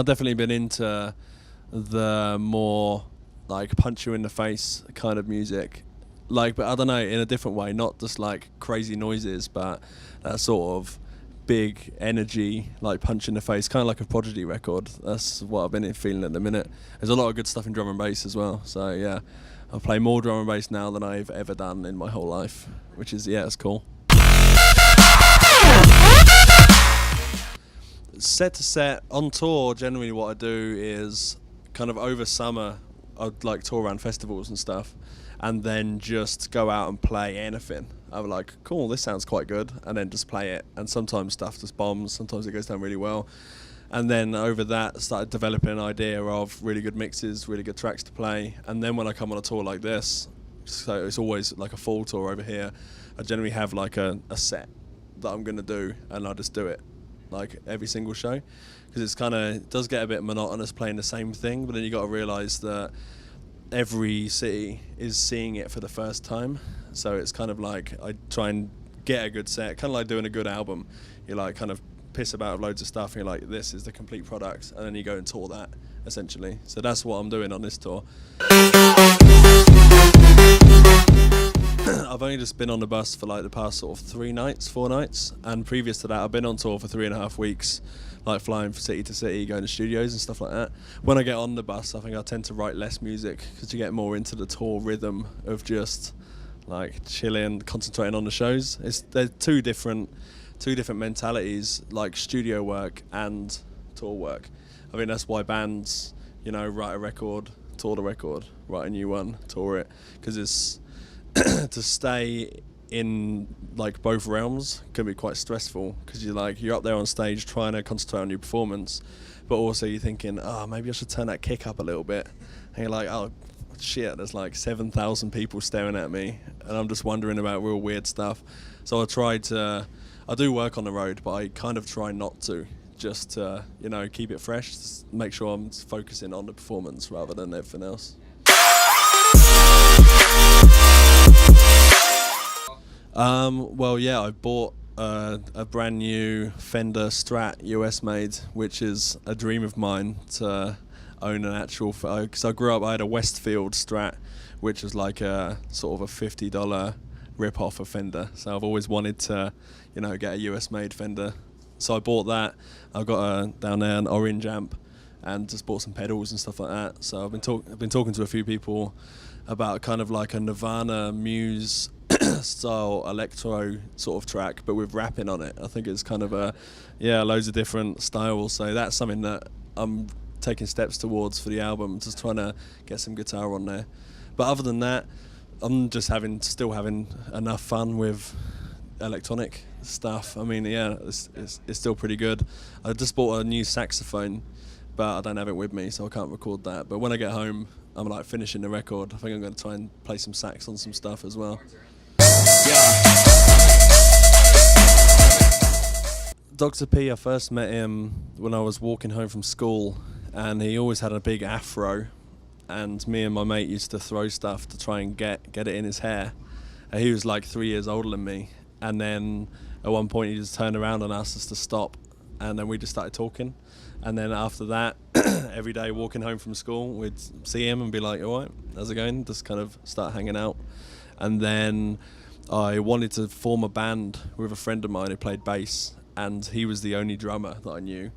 I've definitely been into the more like punch you in the face kind of music, like, but I don't know, in a different way, not just like crazy noises, but that sort of big energy, like punch in the face, kind of like a Prodigy record. That's what I've been feeling at the minute. There's a lot of good stuff in drum and bass as well, so yeah, I play more drum and bass now than I've ever done in my whole life, which is, yeah, it's cool. Set to set on tour, generally what I do is kind of over summer I'd like tour around festivals and stuff, and then just go out and play anything. I'm like, cool, this sounds quite good, and then just play it. And sometimes stuff just bombs, sometimes it goes down really well. And then over that, started developing an idea of really good mixes, really good tracks to play. And then when I come on a tour like this, so it's always like a full tour over here, I generally have like a set that I'm gonna do, and I just do it like every single show, because it's kind of, it does get a bit monotonous playing the same thing, but then you got to realise that every city is seeing it for the first time, so it's kind of like I try and get a good set, kind of like doing a good album. You like kind of piss about loads of stuff and you're like, this is the complete product, and then you go and tour that essentially. So that's what I'm doing on this tour. I've only just been on the bus for like the past sort of 4 nights, and previous to that I've been on tour for 3.5 weeks, like flying from city to city, going to studios and stuff like that. When I get on the bus, I think I tend to write less music, because you get more into the tour rhythm of just like chilling, concentrating on the shows. They're two different mentalities, like studio work and tour work. I mean, that's why bands, you know, write a record, tour the record, write a new one, tour it, because it's to stay in like both realms can be quite stressful, because you're up there on stage trying to concentrate on your performance, but also you're thinking, oh, maybe I should turn that kick up a little bit, and you're like, oh shit, there's like 7,000 people staring at me and I'm just wondering about real weird stuff. So I do work on the road, but I kind of try not to, just to, you know, keep it fresh, just make sure I'm focusing on the performance rather than everything else. Well, yeah, I bought a brand new Fender Strat US made, which is a dream of mine to own an actual, because I grew up, I had a Westfield Strat, which was like a sort of a $50 rip-off of Fender, so I've always wanted to, you know, get a US made Fender. So I bought that. I've got down there an orange amp, and just bought some pedals and stuff like that. So I've been talking to a few people about kind of like a Nirvana Muse style electro sort of track, but with rapping on it. I think it's kind of loads of different styles. So that's something that I'm taking steps towards for the album, just trying to get some guitar on there. But other than that, I'm just still having enough fun with electronic stuff. I mean, yeah, it's still pretty good. I just bought a new saxophone, but I don't have it with me, so I can't record that. But when I get home, I'm like finishing the record. I think I'm going to try and play some sax on some stuff as well. Yeah. Dr. P, I first met him when I was walking home from school, and he always had a big afro, and me and my mate used to throw stuff to try and get it in his hair. And he was like 3 years older than me, and then at one point he just turned around and asked us to stop, and then we just started talking. And then after that, every day walking home from school, we'd see him and be like, all right, how's it going? Just kind of start hanging out. And then I wanted to form a band with a friend of mine who played bass, and he was the only drummer that I knew.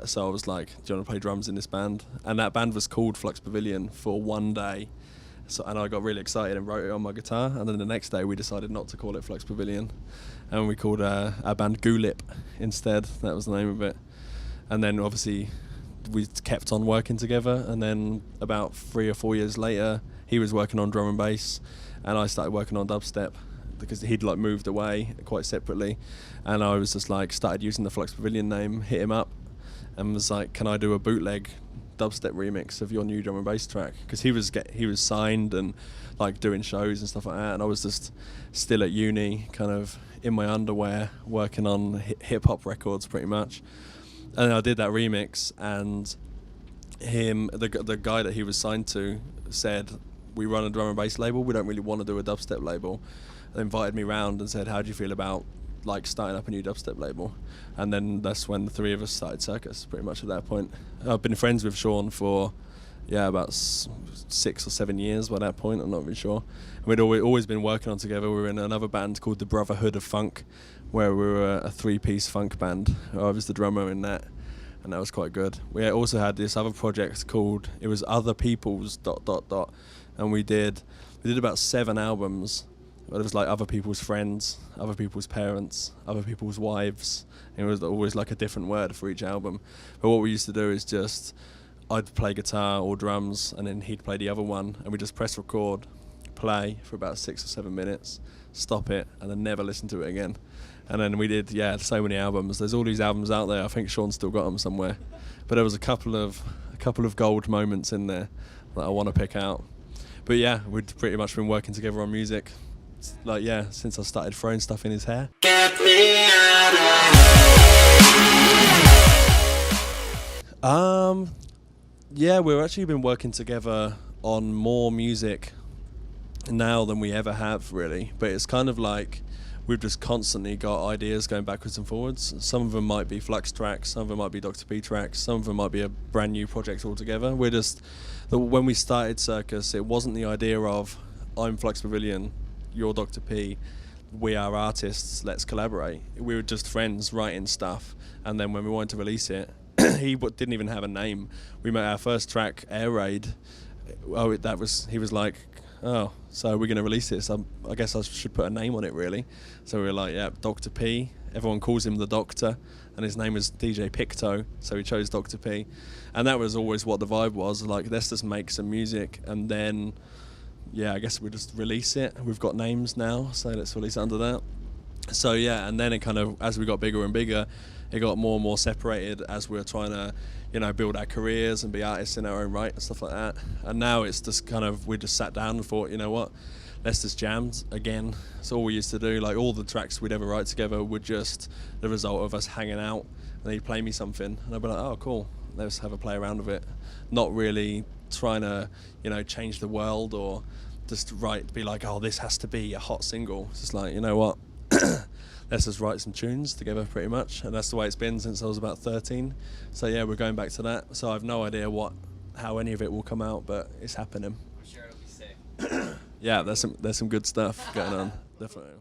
So I was like, do you want to play drums in this band? And that band was called Flux Pavilion for one day. And I got really excited and wrote it on my guitar. And then the next day we decided not to call it Flux Pavilion, and we called our band Gulip instead. That was the name of it. And then obviously we kept on working together, and then about 3 or 4 years later he was working on drum and bass, and I started working on dubstep, because he'd like moved away quite separately, and I was just like started using the Flux Pavilion name, hit him up and was like, can I do a bootleg dubstep remix of your new drum and bass track? Because he was signed and like doing shows and stuff like that, and I was just still at uni, kind of in my underwear, working on hip hop records pretty much. And I did that remix, and the guy that he was signed to said, we run a drum and bass label, we don't really want to do a dubstep label. And invited me round and said, how do you feel about like starting up a new dubstep label, and then that's when the three of us started Circus. Pretty much at that point, I've been friends with Sean for about 6 or 7 years by that point. I'm not really sure. We'd always been working on together. We were in another band called the Brotherhood of Funk, where we were a 3-piece funk band. I was the drummer in that, and that was quite good. We also had this other project called, it was Other People's ... and we did about 7 albums. But it was like other people's friends, other people's parents, other people's wives. And it was always like a different word for each album. But what we used to do is just, I'd play guitar or drums, and then he'd play the other one, and we just press record, play for about 6 or 7 minutes, stop it, and then never listen to it again. And then we did, so many albums. There's all these albums out there. I think Sean's still got them somewhere. But there was a couple of gold moments in there that I want to pick out. But yeah, we'd pretty much been working together on music, like since I started throwing stuff in his hair. Get me out of here. We've actually been working together on more music now than we ever have, really. But it's kind of like we've just constantly got ideas going backwards and forwards. Some of them might be Flux tracks, some of them might be Dr. P tracks, some of them might be a brand new project altogether. When we started Circus, it wasn't the idea of, I'm Flux Pavilion, you're Dr. P, we are artists, let's collaborate. We were just friends writing stuff, and then when we wanted to release it, he didn't even have a name. We made our first track, Air Raid. He was like, oh, so we're going to release this. I guess I should put a name on it, really. So we were like, yeah, Dr. P. Everyone calls him the Doctor, and his name is DJ Picto, so we chose Dr. P. And that was always what the vibe was, like, let's just make some music, and then, I guess we just release it. We've got names now, so let's release it under that. So and then it kind of, as we got bigger and bigger, it got more and more separated as we were trying to, build our careers and be artists in our own right and stuff like that. And now it's just kind of, we just sat down and thought, you know what, let's just jam again. It's all we used to do. Like, all the tracks we'd ever write together were just the result of us hanging out, and he'd play me something, and I'd be like, oh, cool, let's have a play around with it. Not really trying to, change the world or just be like, oh, this has to be a hot single. It's just like, you know what, let's just write some tunes together, pretty much. And that's the way it's been since I was about 13. So we're going back to that. So I have no idea how any of it will come out, but it's happening. I'm sure it'll be sick. There's some good stuff going on, definitely.